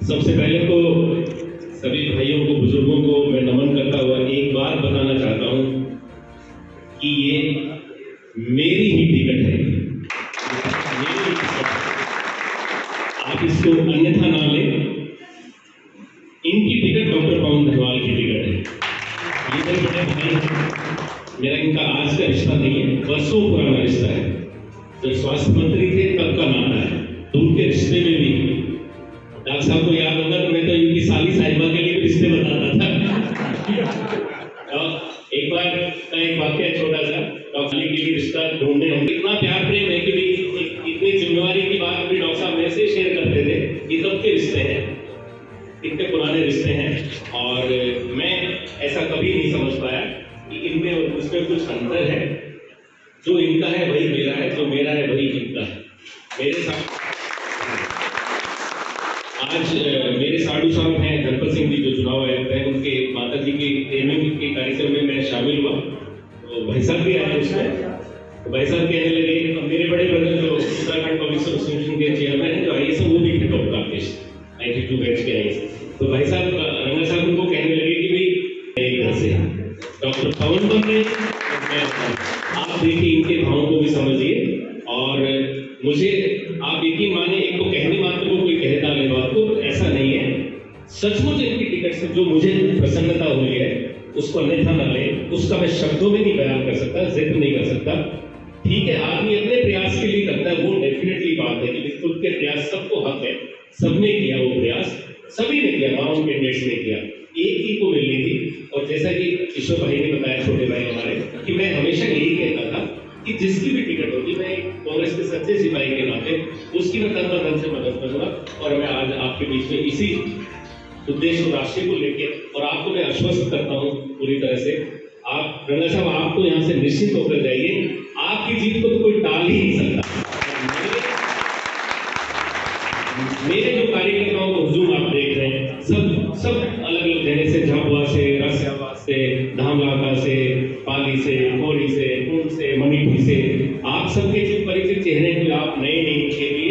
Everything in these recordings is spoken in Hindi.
सबसे पहले तो सभी भाइयों को, बुजुर्गों को मैं नमन करता हुआ एक बात बताना चाहता हूँ कि ये मेरी ही टिकट है, मेरी ही टिकट है। आप इसको अन्यथा ना लें। इनकी टिकट डॉक्टर पवन धनवाल की टिकट है। ये मेरे बड़े भाई हैं, मेरा इनका आज का रिश्ता नहीं है, वर्षों पुराना रिश्ता है। जब स्वास्थ्य मंत्री थे तब का नाता है, तो उनके रिश्ते में भी डॉक्टर साहब को याद होगा तो मैं तो इनकी साली साहिबा के लिए रिश्ते बताता था। एक बार का एक वाक्य छोटा सा, डॉक्टर के लिए रिश्ता ढूंढने हम इतना प्यार प्रेम है कि इतनी जिम्मेवारी की बात भी डॉक्टर साहब मेरे से शेयर करते थे। ये कब के रिश्ते हैं, इतने पुराने रिश्ते हैं, और मैं ऐसा कभी नहीं समझ पाया कि इनमें और उसमें कुछ अंतर है। जो इनका है वही मेरा है, जो मेरा है वही इनका है। मेरे साथ आज मेरे साधु साहब हैं धनपत सिंह जी, जो चुनाव आयुक्त हैं, उनके माता जी के एमएम के कार्यक्रम में मैं शामिल हुआ, तो भाई साहब भी आए उसमें। तो भाई साहब कहने लगे, मेरे बड़े ब्रदर जो उत्तराखंड पब्लिक एसोसिएशन के चेयरमैन हैं, जो आईएएस वो भी थे, डॉक्टर राकेश 92 बैच के आईएएस। तो भाई साहब रंगा साहब उनको कहने लगे कि भाई एक घर से डॉक्टर पवन बने। आप देखिए इनके भावों को भी समझिए, और मुझे आप यकीन माने, एक तो कहने मात्र को कोई कह डाले बात को, तो ऐसा नहीं है। सचमुच इनकी टिकट से जो मुझे प्रसन्नता हुई है उसको अन्यथा न ले, उसका मैं शब्दों में नहीं बयान कर सकता, जिक्र नहीं कर सकता। ठीक है, आदमी अपने प्रयास के लिए करता है, वो डेफिनेटली बात है कि खुद के प्रयास, सबको हक है, सबने किया वो प्रयास, सभी ने किया, माउंट कैंडिडेट्स ने किया, एक ही को मिलनी थी। और जैसा कि ईश्वर भाई ने बताया, छोटे भाई हमारे, कि मैं हमेशा यही कहता था कि जिसकी भी टिकट होगी, मैं कांग्रेस के सच्चे सिपाही के नाते उसकी मैं तन मन से मदद करूंगा। और मैं आज आपके बीच में इसी उद्देश्य और राशि को लेके, और आपको मैं आश्वस्त करता हूँ पूरी तरह से, आप रंगा साहब आप तो यहाँ से निश्चित होकर जाइए, आपकी जीत को तो कोई टाल ही नहीं सकता। मेरे जो कार्यकर्ताओं को हुजूम आप देख रहे हैं, सब अलग अलग जगह से, झाबुआ से, रसियाबाद से, धामलाका से, पाली से, कोरी से, कुंड से, मणिपुर से, आप सबके जो परिचित चेहरे को आप नए नहीं दिखेंगे,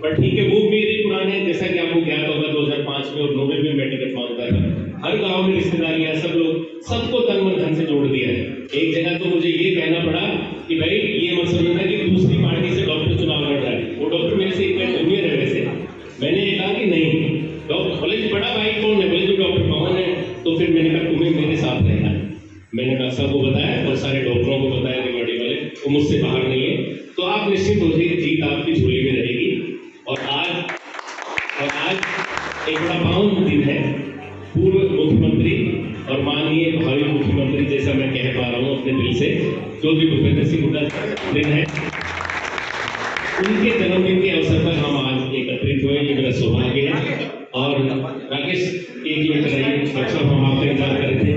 पर ठीक है, वो मेरे पुराने, जैसा कि आपको ज्ञात होगा 2005 में और 9 में मैं टिकट मांगता था। हर गांव में रिश्तेदारियां, सब लोग, सबको तन मन धन से जोड़ दिया है। एक जगह तो मुझे ये कहना पड़ा कि भाई ये मत समझना कि दूसरी पार्टी से डॉक्टर चुनाव लड़ रहा है, वो डॉक्टर मेरे से एक बार जूनियर है वैसे। मैंने कहा कि नहीं, डॉक्टर बोले बड़ा भाई कौन है, बोले जो डॉक्टर पवन है। तो फिर मैंने कहा तुम्हें मेरे साथ रहना है। मैंने डॉक्टर साहब को बताया और सारे डॉक्टरों को बताया, रिवाड़ी वाले, वो मुझसे बाहर नहीं है। तो आप निश्चित हो जाइए, जीत आपकी झोली में रहेगी। और आज एक बड़ा पावन दिन है। पूर्व मुख्यमंत्री और माननीय भावी मुख्यमंत्री, जैसा मैं कह पा रहा हूँ अपने दिल से, जो भी भूपेंद्र सिंह हुड्डा दिन है, उनके जन्मदिन के अवसर पर हम आज एकत्रित हुए, ये मेरा सौभाग्य है। और राकेश एक मिनट कराइए, अच्छा हम आपका इंतजार कर रहे थे।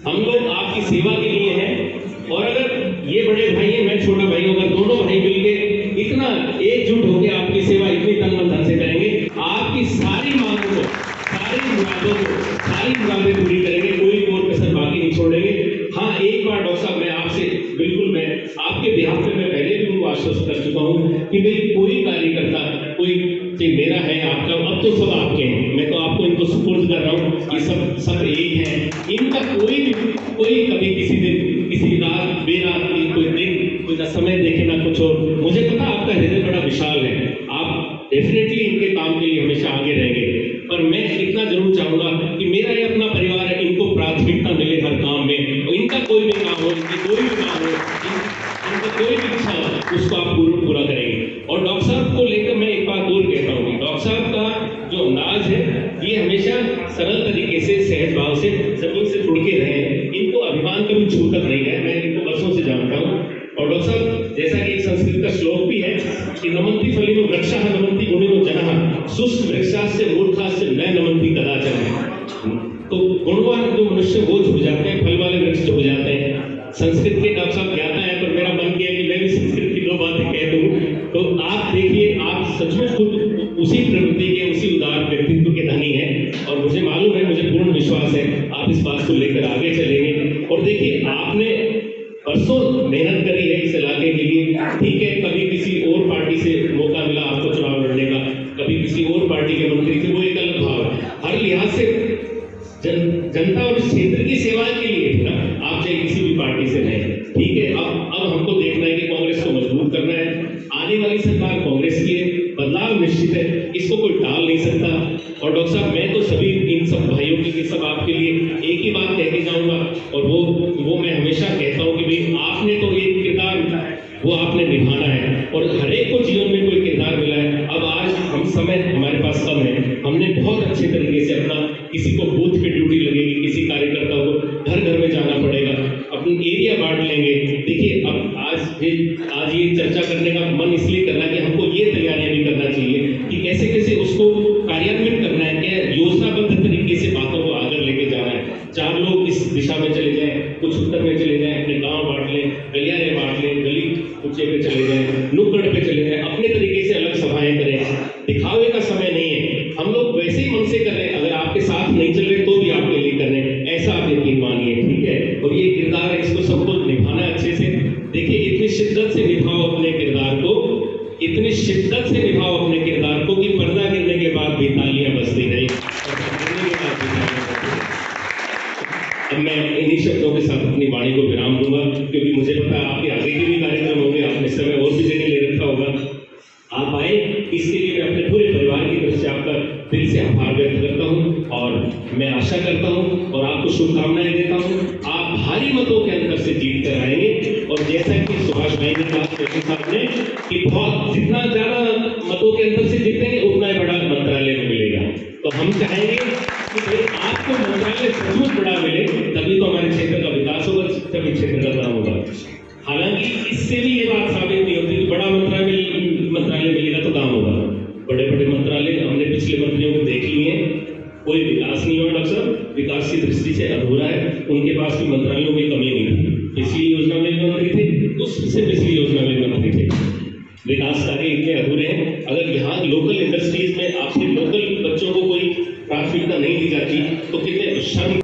हम लोग आपकी सेवा के लिए हैं, और अगर ये बड़े भाई हैं, मैं छोटा भाई हूँ, अगर दोनों भाई मिलके इतना एकजुट होकर आपकी सेवा इतनी तन मन धन से करेंगे, आपकी सारी मांगों को, सारी मुरादों को, सारी मुरादें पूरी करेंगे, कोई और कसर बाकी नहीं छोड़ेंगे। हाँ, एक बार डॉक्टर साहब मैं आपसे बिल्कुल, मैं आपके बिहाफ पे मैं पहले भी उनको आश्वस्त कर चुका हूँ कि भाई कोई कार्यकर्ता, कोई मेरा है, आपका, अब तो सब आपके हैं, मैं तो आपको इनको सुपुर्द कर रहा हूँ, ये सब एक हैं। इनका कोई कभी किसी दिन, किसी रात बेरात की, कोई दिन, कोई ना समय देखे ना कुछ और। मुझे पता आपका हृदय बड़ा विशाल है, आप डेफिनेटली इनके काम के लिए हमेशा आगे रहेंगे। पर मैं इतना जरूर चाहूंगा कि मेरा ये अपना परिवार है, इनको प्राथमिकता मिले हर काम में, और इनका कोई भी काम हो, इनकी कोई भी काम हो, इनका कोई भी इच्छा हो, उसको आप पूरा करेंगे। और डॉक्टर साहब को लेकर मैं एक बात और कहता हूँ, डॉक्टर साहब का जो अंदाज है, ये हमेशा सरल तरीके से, सहज भाव से, जमीन से जुड़ के रहे हैं। इनको अभिमान कभी छूकर नहीं है, मैं इनको वर्षों से जानता हूँ। और डॉक्टर साहब, जैसा कि एक संस्कृत का श्लोक भी है कि नमन्ति फलिनो वृक्षः नमन्ति गुणिनो जनः शुष्क वृक्षास्य मूर्खास्य न नमन्ति कदाचन। तो गुणवान जो मनुष्य वो झुक जाते हैं, फल वाले वृक्ष झुक जाते हैं। संस्कृत के डॉक्टर साहब ज्ञाता है, पर मेरा मन किया कि मैं भी संस्कृत की 2 बातें कह दूं। तो आप देखिए, आप सचमुच खुद उसी प्रवृत्ति के, उसी उदार व्यक्तित्व के धनी हैं, और मुझे मालूम है, मुझे पूर्ण विश्वास है आप इस बात को लेकर आगे चलेंगे। और देखिए, आपने बरसों मेहनत करी है इस इलाके के लिए। ठीक है, कभी किसी और पार्टी से मौका मिला आपको किसी और पार्टी के मंत्री थे, वो एक अलग भाव है। हर लिहाज से जनता और क्षेत्र की सेवा के लिए ना, आप चाहे किसी भी पार्टी से रहे, ठीक है। अब हमको देखना है कि कांग्रेस को मजबूत करना है। आने वाली सरकार कांग्रेस की है, बदलाव निश्चित है, इसको कोई टाल नहीं सकता। और डॉक्टर साहब, मैं तो सभी इन सब भाइयों की, सब आपके लिए एक ही बात कह के जाऊंगा, और वो मैं हमेशा कहता हूँ कि भाई आपने तो एक किरदार वो आपने निभाना है, और हर एक को जीवन में कोई किरदार मिला है। अब आज हम समय हमारे पास कम है, हमने बहुत अच्छे तरीके से अपना, किसी को बूथ पे ड्यूटी लगेगी, किसी कार्यकर्ता को घर घर में जाना पड़ेगा, अपनी एरिया बांट लेंगे। देखिए, अब आज ये चर्चा करने का मन इसलिए करना कि हमको ये तैयारियां भी करना चाहिए कि कैसे कैसे उसको कार्यान्वित करना है, क्या योजनाबद्ध तरीके से बातों को आगे लेके जाना है। 4 लोग इस दिशा में चले जाएं, कुछ उत्तर में चले जाएं, अपने गांव बांट लें, गलियारे बांट लें, गली कुचे पे चले जाएं, नुक्कड़ पे चले जाएं, अपने तरीके से अलग सभाएं करें। दिखावे का समय नहीं है, हम लोग वैसे ही मन से कर रहे हैं। अगर आपके साथ नहीं चल रहे तो भी आपके लिए कर रहे हैं, ऐसा आप यकीन मानिए, ठीक है। और ये किरदार है, इसको सबको निभाना है अच्छे से। देखिए, इतनी शिद्दत से निभाओ अपने किरदार को, इतनी शिद्दत से निभाओ अपने किरदार को कि पर्दा गिरने के बाद भी तालियां बजती रही। अब मैं इन्हीं शब्दों के साथ अपनी वाणी को विराम दूंगा, क्योंकि मुझे पता है आपके आगे के भी कार्यक्रम होंगे, आपने समय और भी जगह ले रखा होगा। आप आए, इसके लिए मैं अपने पूरे परिवार की तरफ से आपका दिल से आभार व्यक्त करता हूं, और मैं आशा करता हूं और आपको शुभकामनाएं देता हूं। आप भारी मतों के अंतर से जीत कर आएंगे, और जैसा कि सुभाष भाई ने कहा, शेखर साहब ने, कि बहुत जितना ज्यादा मतों के अंतर से जीतेंगे उतना ही बड़ा मंत्रालय में मिलेगा। तो हम चाहेंगे कि भाई आपको मंत्रालय सचमुच बड़ा मिले, तभी तो हमारे क्षेत्र का विकास होगा, तभी क्षेत्र का काम होगा। हालांकि इससे भी ये बात साबित नहीं होती कि बड़ा मंत्रालय मिलेगा तो काम होगा। बड़े बड़े मंत्रालय हमने पिछले मंत्रियों को देख लिए हैं, कोई विकास नहीं हुआ डॉक्टर साहब, विकास की दृष्टि से अधूरा है। उनके पास भी मंत्रालयों की कमी नहीं थी, पिछली योजना में भी मंत्री थे, उससे पिछली योजना में भी मंत्री थे। विकास कार्य इतने अधूरे हैं। अगर यहाँ लोकल इंडस्ट्रीज में आपके लोकल बच्चों को कोई प्राथमिकता नहीं दी जाती तो कितने शर्म